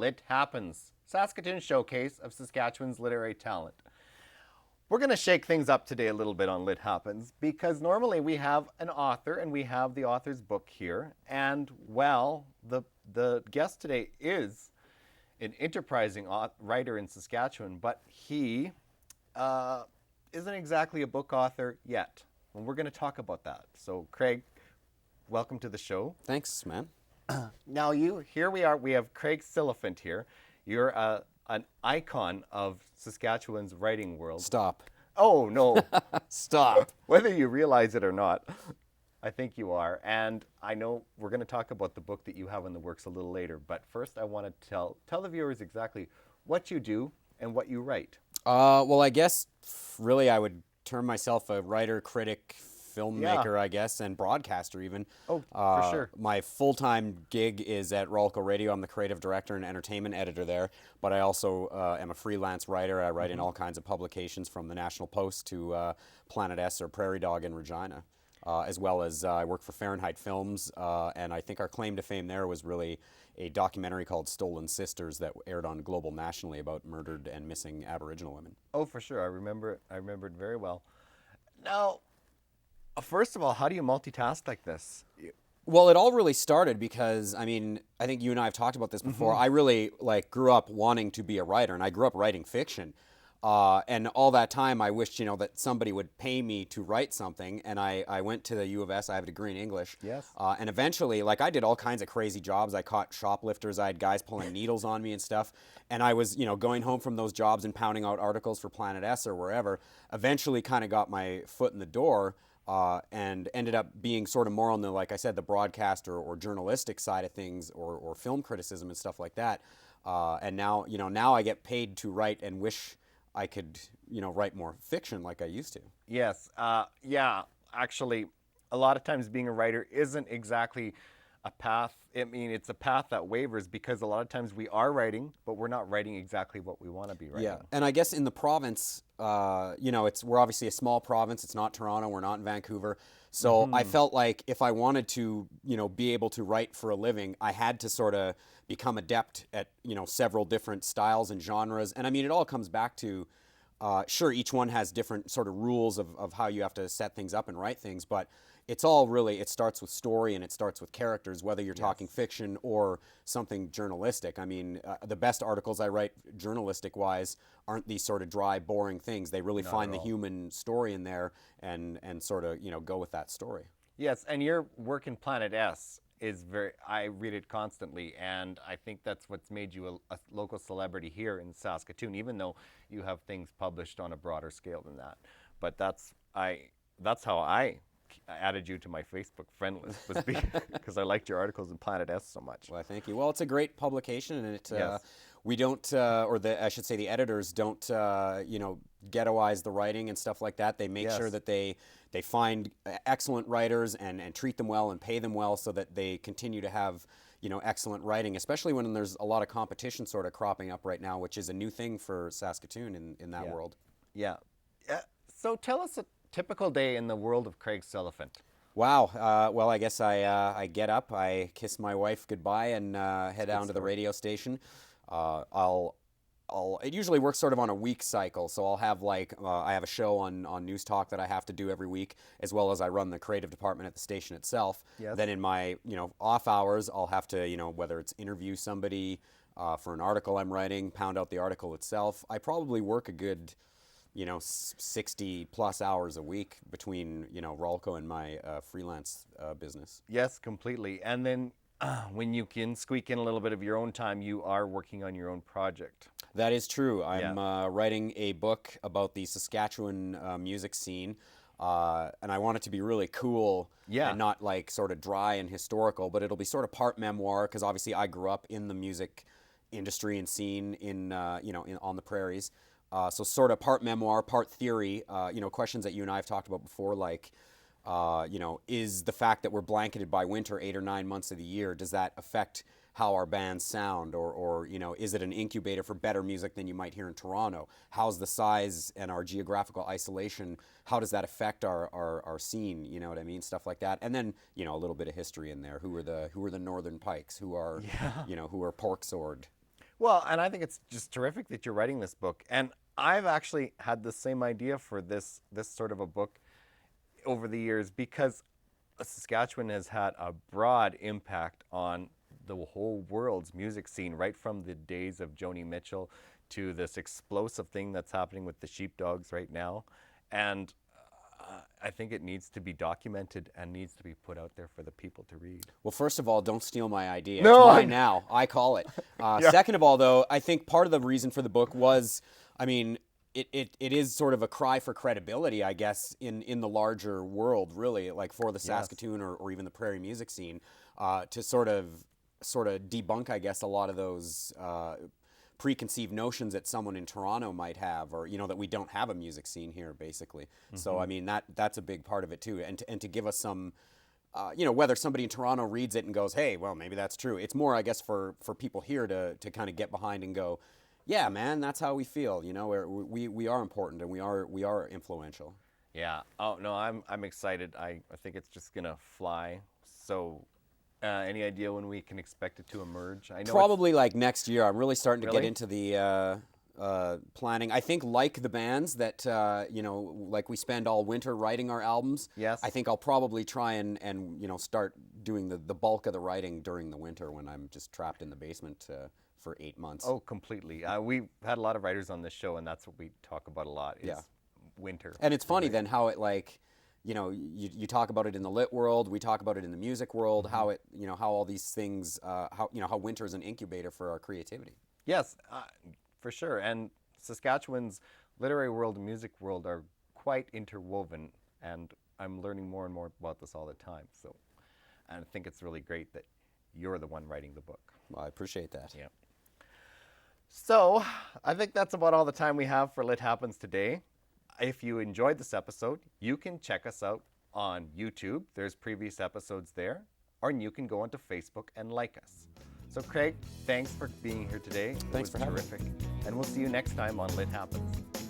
Lit Happens, Saskatoon showcase of Saskatchewan's literary talent. We're going to shake things up today a little bit on Lit Happens because normally we have an author and we have the author's book here. And, well, the guest today is an enterprising writer in Saskatchewan, but he isn't exactly a book author yet. And we're going to talk about that. So, Craig, welcome to the show. Thanks, man. Now, here we are. We have Craig Silliphant here. You're an icon of Saskatchewan's writing world. Stop. Oh, no. Stop. Whether you realize it or not, I think you are. And I know we're going to talk about the book that you have in the works a little later. But first, I want to tell the viewers exactly what you do and what you write. Well, I guess really I would term myself a writer, critic, filmmaker, I guess, and broadcaster even. Oh, for sure. My full-time gig is at Rolco Radio. I'm the creative director and entertainment editor there, but I also am a freelance writer. I write in all kinds of publications from the National Post to Planet S or Prairie Dog in Regina, as well as I work for Fahrenheit Films, and I think our claim to fame there was really a documentary called Stolen Sisters that aired on Global nationally about murdered and missing Aboriginal women. Oh, for sure. I remember it very well. Now, first of all, how do you multitask like this? Well, it all really started because, I mean, I think you and I have talked about this before. I really grew up wanting to be a writer, and I grew up writing fiction. And all that time, I wished, that somebody would pay me to write something. And I went to the U of S. I have a degree in English. Yes. And eventually, I did all kinds of crazy jobs. I caught shoplifters. I had guys pulling needles on me and stuff. And I was, going home from those jobs and pounding out articles for Planet S or wherever. Eventually kind of got my foot in the door. And ended up being sort of more on the, like I said, the broadcast or journalistic side of things or film criticism and stuff like that. And now, now I get paid to write and wish I could, write more fiction like I used to. Yes. Yeah. Actually, a lot of times being a writer isn't exactly a path. I mean, it's a path that wavers because a lot of times we are writing, but we're not writing exactly what we want to be writing. Yeah. And I guess in the province, we're obviously a small province. It's not Toronto. We're not in Vancouver. So I felt like if I wanted to, be able to write for a living, I had to sort of become adept at, several different styles and genres. And I mean, it all comes back to, sure, each one has different sort of rules of how you have to set things up and write things, but it's all really, it starts with story and it starts with characters, whether you're talking fiction or something journalistic. I mean, the best articles I write journalistic-wise aren't these sort of dry, boring things. They really find the human story in there and sort of, go with that story. Yes, and your work in Planet S is I read it constantly, and I think that's what's made you a local celebrity here in Saskatoon, even though you have things published on a broader scale than that. But that's how I added you to my Facebook friend list, was because I liked your articles in Planet S so much. Well, thank you. Well, it's a great publication, and we don't, I should say the editors don't, ghettoize the writing and stuff like that. They make sure that they find excellent writers and treat them well and pay them well so that they continue to have, excellent writing, especially when there's a lot of competition sort of cropping up right now, which is a new thing for Saskatoon in that world. Yeah. So tell us a typical day in the world of Craig Silliphant. Wow. Well, I guess I get up, I kiss my wife goodbye, and head down to the radio station. It usually works sort of on a week cycle, so I'll have I have a show on News Talk that I have to do every week, as well as I run the creative department at the station itself. Yes. Then in my off hours, I'll have to whether it's interview somebody for an article I'm writing, pound out the article itself. I probably work a good 60 plus hours a week between Rolco and my freelance business. Yes, completely. And then when you can squeak in a little bit of your own time, you are working on your own project. That is true. I'm writing a book about the Saskatchewan music scene, and I want it to be really cool and not sort of dry and historical, but it'll be sort of part memoir because obviously I grew up in the music industry and scene on the prairies. So sort of part memoir, part theory, questions that you and I have talked about before, is the fact that we're blanketed by winter 8 or 9 months of the year, does that affect how our bands sound, or is it an incubator for better music than you might hear in Toronto? How's the size and our geographical isolation, how does that affect our scene, you know what I mean, stuff like that. And then, a little bit of history in there. Who are the Northern Pikes, who are, who are pork sword. Well, and I think it's just terrific that you're writing this book. And I've actually had the same idea for this sort of a book over the years because Saskatchewan has had a broad impact on the whole world's music scene, right from the days of Joni Mitchell to this explosive thing that's happening with the sheepdogs right now. And I think it needs to be documented and needs to be put out there for the people to read. Well, first of all, don't steal my idea. No, it's mine now. I call it. Yeah. Second of all, though, I think part of the reason for the book was, I mean, it is sort of a cry for credibility, I guess, in the larger world, really, like for the Saskatoon or even the prairie music scene, to sort of debunk, I guess, a lot of those preconceived notions that someone in Toronto might have, or that we don't have a music scene here, basically. So I mean that's a big part of it too, and to give us some. Whether somebody in Toronto reads it and goes, hey, well, maybe that's true. It's more, I guess, for people here to kind of get behind and go, yeah, man, that's how we feel. We are important and we are influential. Yeah. Oh no, I'm excited. I think it's just gonna fly. So, any idea when we can expect it to emerge? I know Probably like next year. I'm really starting to get Really? into the planning. I think, like the bands that like we spend all winter writing our albums. Yes. I think I'll probably try and start doing the bulk of the writing during the winter when I'm just trapped in the basement for 8 months. Oh, completely. We've had a lot of writers on this show, and that's what we talk about a lot. Is Yeah. winter. And it's funny then how it you talk about it in the lit world, we talk about it in the music world, how it how all these things how winter is an incubator for our creativity. Yes, for sure. And Saskatchewan's literary world and music world are quite interwoven, and I'm learning more and more about this all the time. So, and I think it's really great that you're the one writing the book. Well, I appreciate that. Yeah. So, I think that's about all the time we have for Lit Happens today. If you enjoyed this episode, you can check us out on YouTube. There's previous episodes there. Or you can go onto Facebook and like us. So, Craig, thanks for being here today. Thanks for having me. Terrific. And we'll see you next time on Lit Happens.